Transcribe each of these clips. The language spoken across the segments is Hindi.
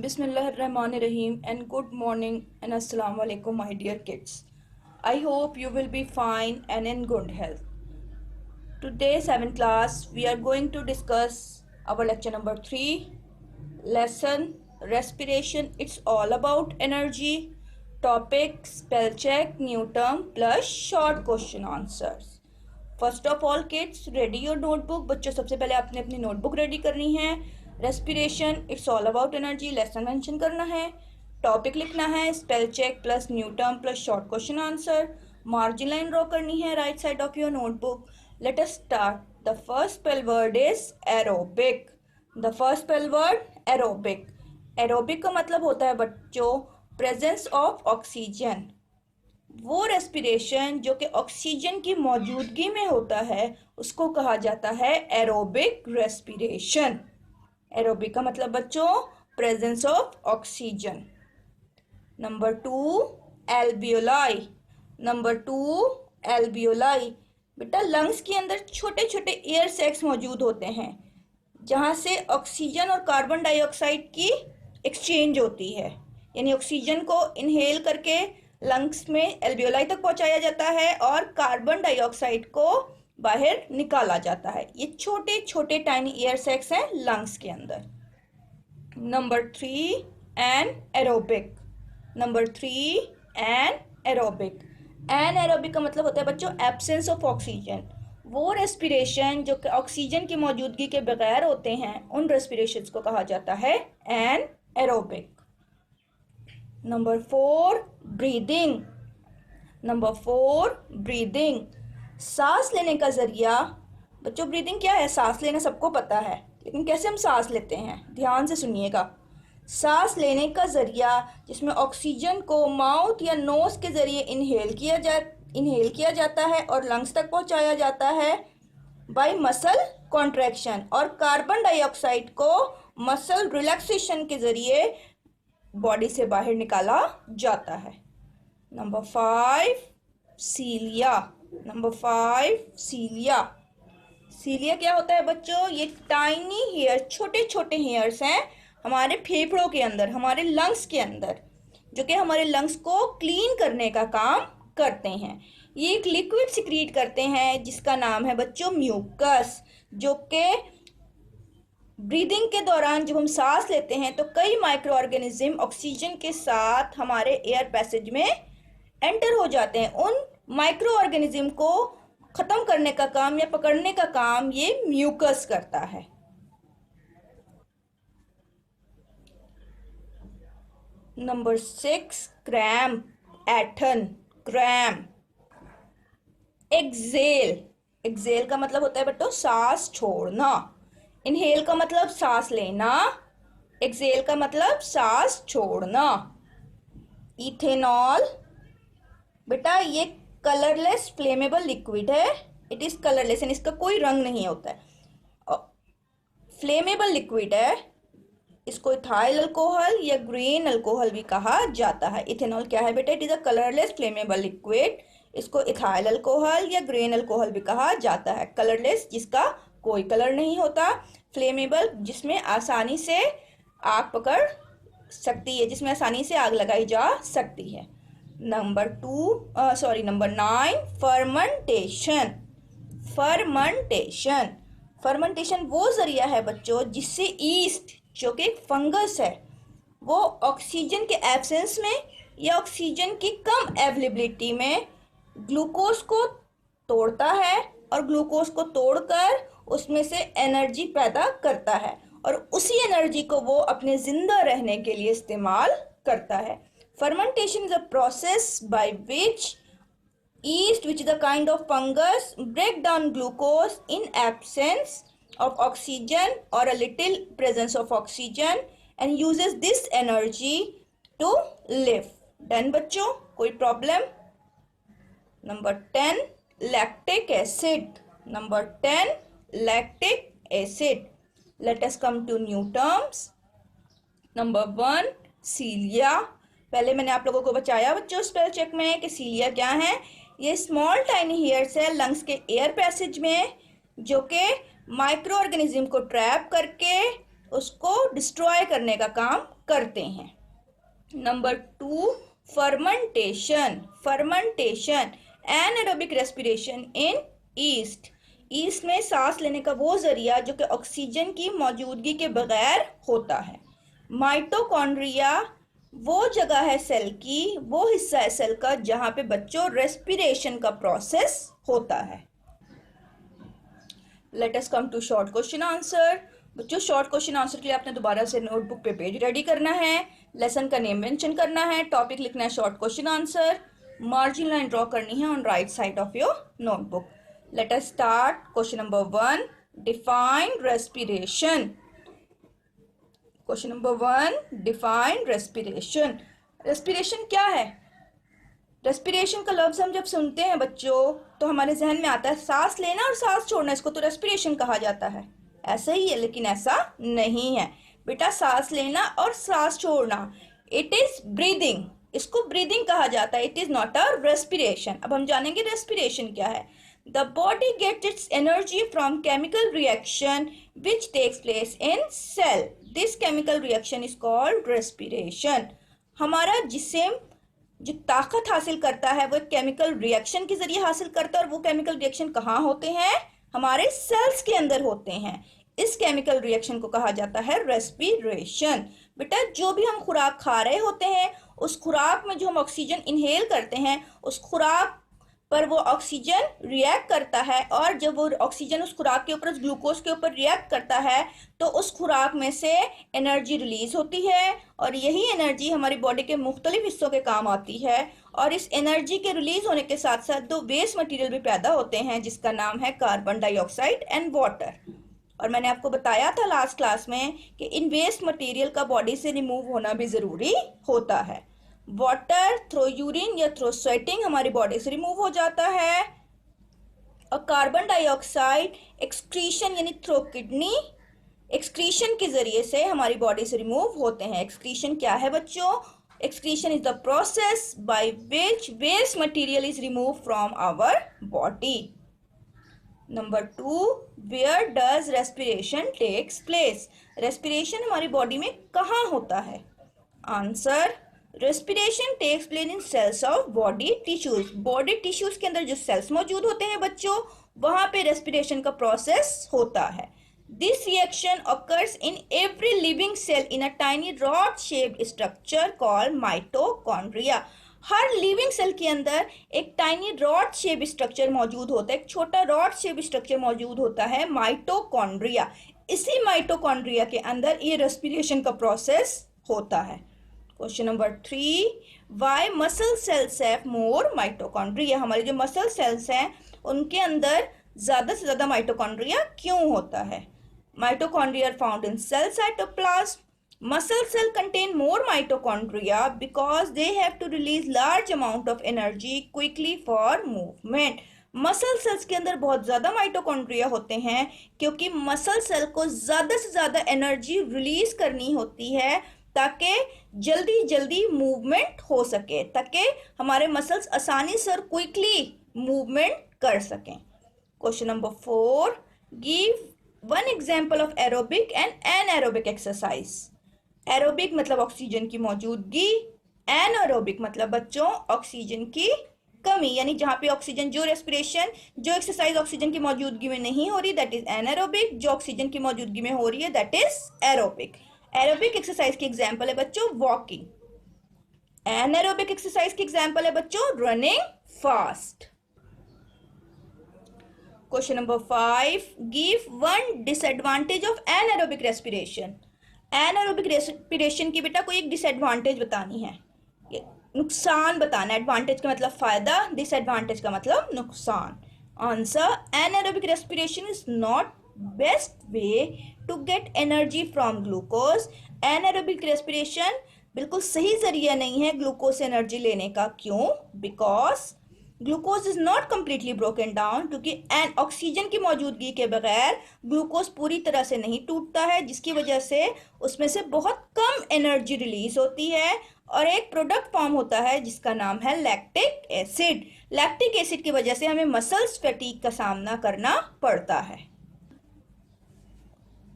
Bismillahirrahmanirrahim and good morning and assalamu alaikum my dear kids. I hope you will be fine and in good health. Today 7th class we are going to discuss our lecture number 3 lesson respiration. It's all about energy. Topic spell check new term plus short question answers. First of all kids ready your notebook. बच्चों सबसे पहले आपने अपनी नोटबुक रेडी करनी है. Respiration it's all about energy lesson mention करना है. टॉपिक लिखना है spell check plus new term plus short question answer. Margin line draw करनी है right side of your notebook. Let us start. The first spell word is aerobic. The first spell word aerobic. Aerobic का मतलब होता है बच्चों प्रेजेंस ऑफ ऑक्सीजन. वो रेस्पिरेशन जो कि ऑक्सीजन की मौजूदगी में होता है उसको कहा जाता है एरोबिक रेस्पिरेशन. एरोबिक का मतलब बच्चों presence of oxygen. Number 2 alveoli. Number 2 alveoli. बेटा लंग्स के अंदर छोटे छोटे एयर सैक्स मौजूद होते हैं जहाँ से ऑक्सीजन और कार्बन डाइऑक्साइड की एक्सचेंज होती है. यानी ऑक्सीजन को इनहेल करके लंग्स में एल्वियोलाई तक पहुंचाया जाता है और कार्बन डाइऑक्साइड को बाहर निकाला जाता है. ये छोटे छोटे टाइनी एयर सैक्स हैं लंग्स के अंदर. Number 3 anaerobic. Number 3 anaerobic. Anaerobic का मतलब होता है बच्चों एब्सेंस ऑफ ऑक्सीजन. वो रेस्पिरेशन जो कि ऑक्सीजन की मौजूदगी के बगैर होते हैं उन रेस्पिरेशंस को कहा जाता है anaerobic. Number 4 breathing. Number 4 breathing. सांस लेने का जरिया. बच्चों ब्रीदिंग क्या है? सांस लेना सबको पता है लेकिन कैसे हम सांस लेते हैं ध्यान से सुनिएगा. सांस लेने का जरिया जिसमें ऑक्सीजन को माउथ या नोज के जरिए इनहेल किया जाता है और लंग्स तक पहुंचाया जाता है बाय मसल कॉन्ट्रैक्शन और कार्बन डाइऑक्साइड को मसल रिलैक्सेशन के जरिए बॉडी से बाहर निकाला जाता है. नंबर 5 सीलिया. नंबर 5 सीलिया. सीलिया क्या होता है बच्चों? ये टाइनी हेयर छोटे छोटे हेयर्स हैं हमारे फेफड़ों के अंदर हमारे लंग्स के अंदर जो कि हमारे लंग्स को क्लीन करने का काम करते हैं. ये एक लिक्विड सिक्रीट करते हैं जिसका नाम है बच्चों म्यूकस. जो कि ब्रीदिंग के दौरान जब हम सांस लेते हैं तो कई माइक्रो ऑर्गेनिज्म ऑक्सीजन के साथ हमारे एयर पैसेज में एंटर हो जाते हैं. उन माइक्रो ऑर्गेनिज्म को ख़त्म करने का काम या पकड़ने का काम ये म्यूकस करता है. नंबर 6 क्रैम्प एठन. क्रैम्प. एक्सेल. एक्सेल का मतलब होता है बच्चों सांस छोड़ना. इनहेल का मतलब सांस लेना. एक्सेल का मतलब सांस छोड़ना. इथेनॉल. बेटा ये कलरलेस फ्लेमेबल लिक्विड है. इट इज कलरलेस यानी इसका कोई रंग नहीं होता है. फ्लेमेबल लिक्विड है. इसको इथाइल अल्कोहल या ग्रीन अल्कोहल भी कहा जाता है. इथेनॉल क्या है बेटा? It is a colourless flammable liquid. इसको इथाइल अल्कोहल या ग्रीन अल्कोहल भी कहा जाता है. कलरलेस जिसका कोई कलर नहीं होता. फ्लेमेबल जिसमें आसानी से आग पकड़ सकती है जिसमें आसानी से आग लगाई जा सकती है. Number 9 fermentation. फर्मेंटेशन. फर्मेंटेशन वो जरिया है बच्चों जिससे ईस्ट जो कि एक फंगस है वो ऑक्सीजन के एब्सेंस में या ऑक्सीजन की कम अवेलेबिलिटी में ग्लूकोज को तोड़ता है और ग्लूकोज को तोड़कर उसमें से एनर्जी पैदा करता है और उसी एनर्जी को वो अपने जिंदा रहने के लिए इस्तेमाल करता है. Fermentation is a process by which yeast which is a kind of fungus break down glucose in absence of oxygen or a little presence of oxygen and uses this energy to live. Done बच्चों? कोई problem? Number 10 lactic acid. Number 10 lactic acid. Let us come to new terms. Number 1 सीलिया. पहले मैंने आप लोगों को बताया बच्चों स्पेल चेक में कि सीलिया क्या है. ये स्मॉल टाइनी हेयर्स है लंग्स के एयर पैसेज में जो कि माइक्रो ऑर्गेनिज्म को ट्रैप करके उसको डिस्ट्रॉय करने का काम करते हैं। Number 2, fermentation. Fermentation anaerobic respiration in east. East में सांस लेने का वो जरिया जो कि ऑक्सीजन की मौजूदगी के बगैर होता है। माइटोकॉन्ड्रिया वो जगह है सेल की, वो हिस्सा है सेल का जहां पे बच्चों रेस्पिरेशन का प्रोसेस होता है। Let us come to short question answer. बच्चों शॉर्ट क्वेश्चन आंसर के लिए आपने दोबारा से नोटबुक पे पेज रेडी करना है, लेसन का नेम मेंशन करना है, टॉपिक लिखना है short question answer, margin line draw करनी है on right side of your notebook. Let us start question number 1, define respiration. Question number 1, define respiration. Respiration क्या है? रेस्पिरेशन का लफ्ज हम जब सुनते हैं बच्चों तो हमारे जहन में आता है सांस लेना और सांस छोड़ना, इसको तो रेस्पिरेशन कहा जाता है। ऐसा ही है, लेकिन ऐसा नहीं है बेटा। सांस लेना और सांस छोड़ना इट इज ब्रीदिंग, इसको ब्रीदिंग कहा जाता है, it is not a respiration. अब हम जानेंगे रेस्पिरेशन क्या है। The body gets its energy from chemical reaction which takes place in cell, this chemical reaction is called respiration. हमारा जिस्म जो ताकत हासिल करता है वो एक केमिकल रिएक्शन के जरिए हासिल करता है, और वो केमिकल रिएक्शन कहाँ होते हैं? हमारे सेल्स के अंदर होते हैं। इस केमिकल रिएक्शन को कहा जाता है रेस्पिरेशन। बेटा जो भी हम खुराक खा रहे होते हैं उस खुराक में जो हम ऑक्सीजन इनहेल करते हैं उस खुराक पर वो ऑक्सीजन रिएक्ट करता है, और जब वो ऑक्सीजन उस खुराक के ऊपर, उस ग्लूकोज के ऊपर रिएक्ट करता है तो उस खुराक में से एनर्जी रिलीज होती है, और यही एनर्जी हमारी बॉडी के मुख्तलिफ हिस्सों के काम आती है। और इस एनर्जी के रिलीज होने के साथ साथ दो वेस्ट मटेरियल भी पैदा होते हैं जिसका नाम है कार्बन डाइऑक्साइड एंड वाटर। और मैंने आपको बताया था लास्ट क्लास में कि इन वेस्ट मटेरियल का बॉडी से रिमूव होना भी ज़रूरी होता है। वाटर थ्रो यूरिन या थ्रो स्वेटिंग हमारी बॉडी से रिमूव हो जाता है, और कार्बन डाइऑक्साइड एक्सक्रीशन यानी थ्रो किडनी एक्सक्रीशन के जरिए से हमारी बॉडी से रिमूव होते हैं। एक्सक्रीशन क्या है बच्चों? Excretion is the process by which waste material is remove from our body. Number 2, where does respiration takes place. Respiration हमारी बॉडी में कहाँ होता है? Answer, respiration takes place in cells of body tissues. Body tissues के अंदर जो सेल्स मौजूद होते हैं बच्चों वहां पे रेस्पिरेशन का प्रोसेस होता है। This reaction occurs in every living cell in a tiny rod shaped structure called mitochondria। Her living cell के अंदर एक टाइनी रॉड शेप स्ट्रक्चर मौजूद होता है, एक छोटा रॉड शेप स्ट्रक्चर मौजूद होता है, माइटोकॉन्ड्रिया। इसी माइटोकॉन्ड्रिया के अंदर ये रेस्पिरेशन का प्रोसेस होता है। Question number 3, why muscle cells have more mitochondria. हमारे जो मसल सेल्स हैं उनके अंदर ज़्यादा से ज़्यादा माइटोकॉन्ड्रिया क्यों होता है? Mitochondria found in cell cytoplasm. Muscle cell contain more mitochondria because they have to release large amount of energy quickly for movement। Muscle cells के अंदर बहुत ज़्यादा माइटोकॉन्ड्रिया होते हैं क्योंकि मसल सेल को ज़्यादा से ज़्यादा एनर्जी रिलीज करनी होती है ताकि जल्दी जल्दी मूवमेंट हो सके, ताकि हमारे मसल्स आसानी से और क्विकली मूवमेंट कर सकें। Question number 4, give one example of aerobic and anaerobic exercise. Aerobic मतलब ऑक्सीजन की मौजूदगी, एनएरोबिक मतलब बच्चों ऑक्सीजन की कमी, यानी जहां पे ऑक्सीजन जो रेस्पिरेशन जो एक्सरसाइज ऑक्सीजन की मौजूदगी में नहीं हो रही दैट इज एनएरोबिक, जो ऑक्सीजन की मौजूदगी में हो रही है that is aerobic. Aerobic exercise की एग्जांपल है बच्चों वॉकिंग, एनएरोबिक एक्सरसाइज की एग्जांपल है बच्चों running fast. Question number 5, give one disadvantage of anaerobic respiration. Anaerobic respiration की बेटा कोई एक डिसएडवांटेज बतानी है, नुकसान बताना। एडवांटेज का मतलब फायदा, डिसएडवांटेज का मतलब नुकसान। Answer, anaerobic respiration is not best way to get energy from glucose. Anaerobic respiration बिल्कुल सही जरिया नहीं है ग्लूकोज से एनर्जी लेने का। क्यों? Because glucose is not completely broken down, क्योंकि ऑक्सीजन की मौजूदगी के बगैर ग्लूकोज पूरी तरह से नहीं टूटता है, जिसकी वजह से उसमें से बहुत कम एनर्जी रिलीज होती है और एक प्रोडक्ट फॉर्म होता है जिसका नाम है लैक्टिक एसिड। लैक्टिक एसिड की वजह से हमें मसल्स फैटीग का सामना करना पड़ता है।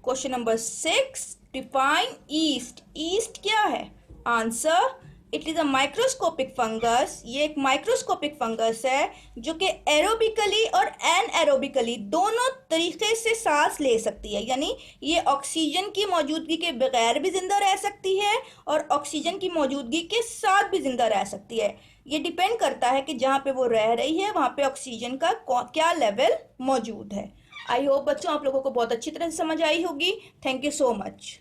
Question number 6, define east. East क्या है? Answer, it is a microscopic fungus. ये एक माइक्रोस्कोपिक फंगस है जो कि एरोबिकली और एनएरोबिकली दोनों तरीके से सांस ले सकती है, यानी ये ऑक्सीजन की मौजूदगी के बगैर भी जिंदा रह सकती है और ऑक्सीजन की मौजूदगी के साथ भी जिंदा रह सकती है। ये डिपेंड करता है कि जहाँ पे वो रह रही है वहाँ पे ऑक्सीजन का क्या लेवल मौजूद है। आई होप बच्चों आप लोगों को बहुत अच्छी तरह से समझ आई होगी। Thank you so much.